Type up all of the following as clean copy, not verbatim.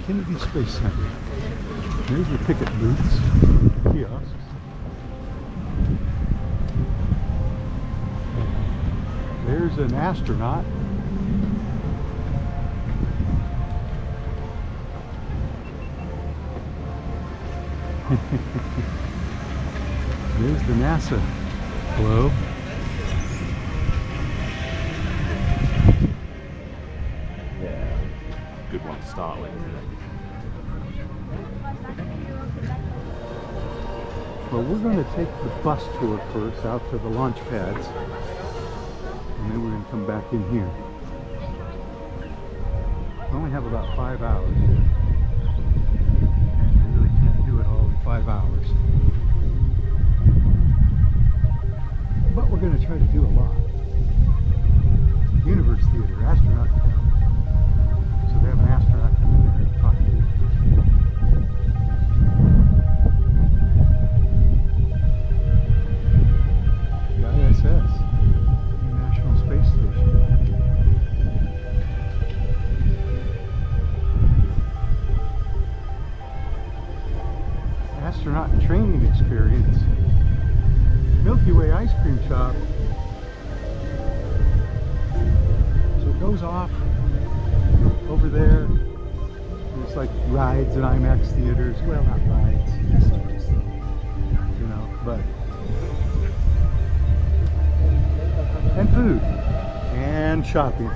Kennedy Space Center. There's the ticket booths, kiosks. There's an astronaut. There's the NASA globe. Yeah, good one to start with. Well, we're going to take the bus tour first out to the launch pads, and then we're going to come back in here. We only have about 5 hours here, and we really can't do it all in 5 hours. But we're going to try to do a lot. Universe Theater, astronaut town. So they have an astronaut coming there and talk to you. The ISS, International Space Station. Astronaut training experience. Milky Way ice cream shop. So it goes off over there. There's like rides at IMAX theaters. Well, not rides, you know, but and food and shopping.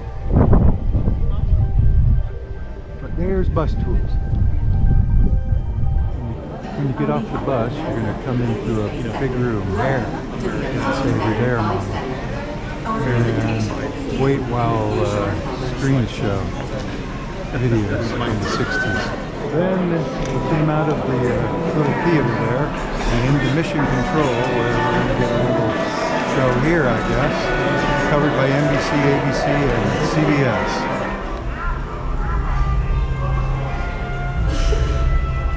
But there's bus tours. When you get off the bus, you're going to come into a big room there. It's over there, Mom. And wait while screens show videos from the 60s. Then we came out of the little theater there and into mission control, where we're going to get a little show here, I guess, covered by NBC, ABC, and CBS.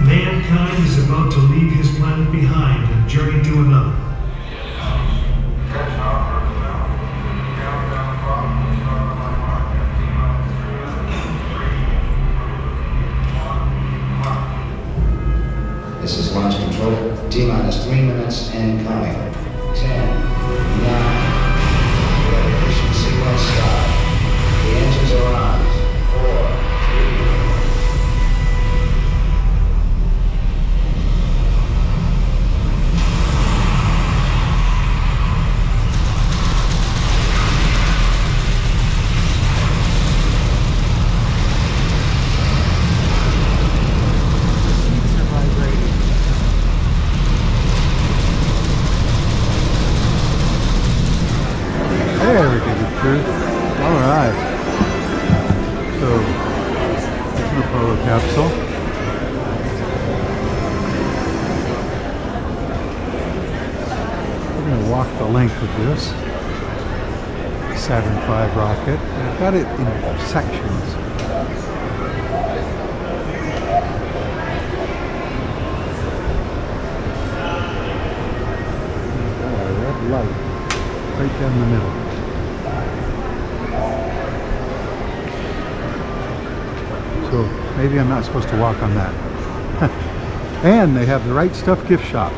Mankind is about to leave his planet behind and journey to another. This is launch control. T-minus 3 minutes and counting. 10, 9. Ignition sequence start. The engines are on. 4, 3. There we get it through. Alright. So, this is the Apollo capsule. We're going to walk the length of this Saturn V rocket. I've got it in sections. Got a red light right down the middle. So maybe I'm not supposed to walk on that. And they have the Right Stuff gift shop.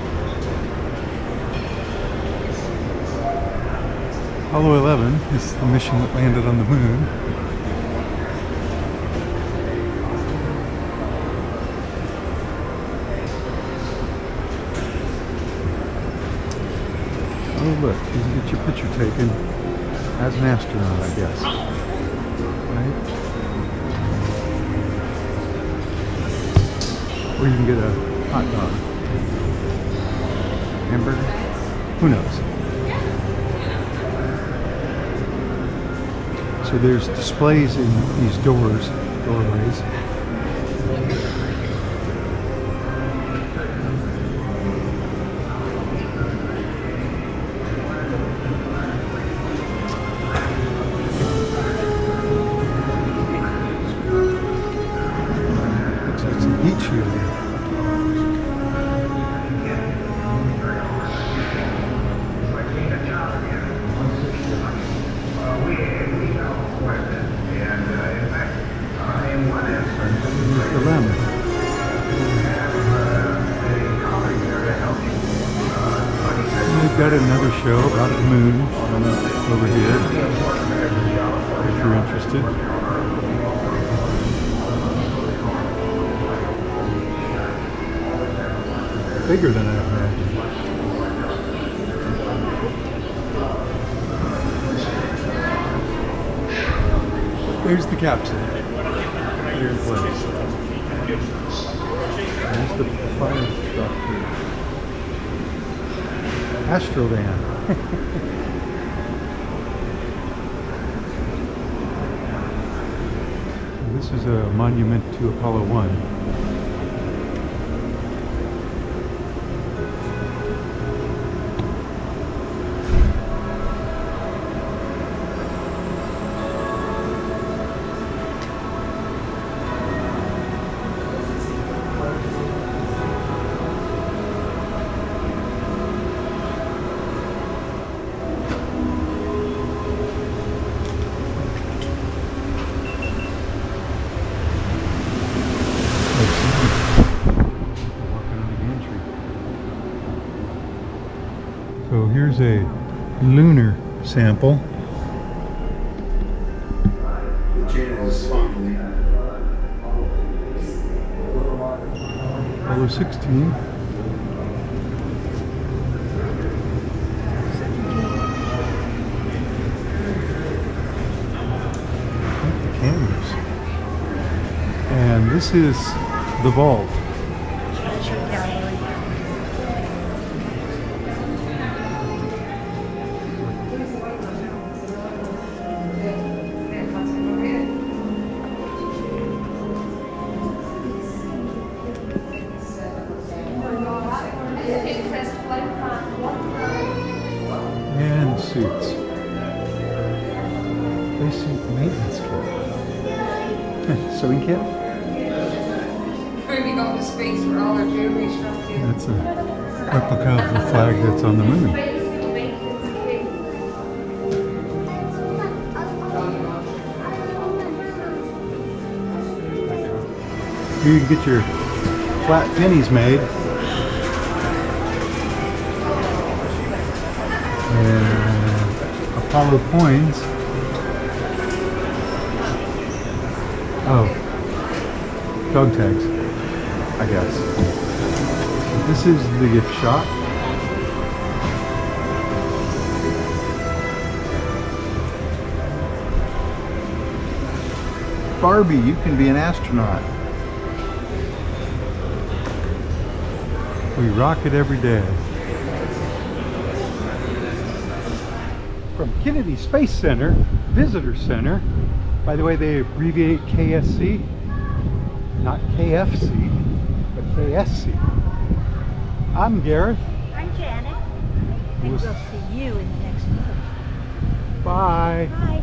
Apollo 11 is the mission that landed on the moon. Oh look, you can get your picture taken as an astronaut, I guess. Right? Or you can get a hot dog. Hamburger? Who knows? So there's displays in these doorways. Looks like some heat shielding. The got another show about the moon over here, if you're interested. Bigger than I imagined. There's the capsule. Here in place. There's the fire truck here. Astrovan. This is a monument to Apollo 1. So here's a lunar sample. Apollo 16. The cameras. And this is the vault. And suits. Spacesuit maintenance kit. Sewing kit? Moving on to space for all our jewelry stuff too. That's a replica of the flag that's on the moon. Here you can get your flat pennies made. And Apollo coins. Oh, dog tags, I guess. This is the gift shop. Barbie, you can be an astronaut. We rock it every day. From Kennedy Space Center, Visitor Center. By the way, they abbreviate KSC, not KFC, but KSC. I'm Gareth. I'm Janet. And we'll see you in the next movie. Bye. Bye.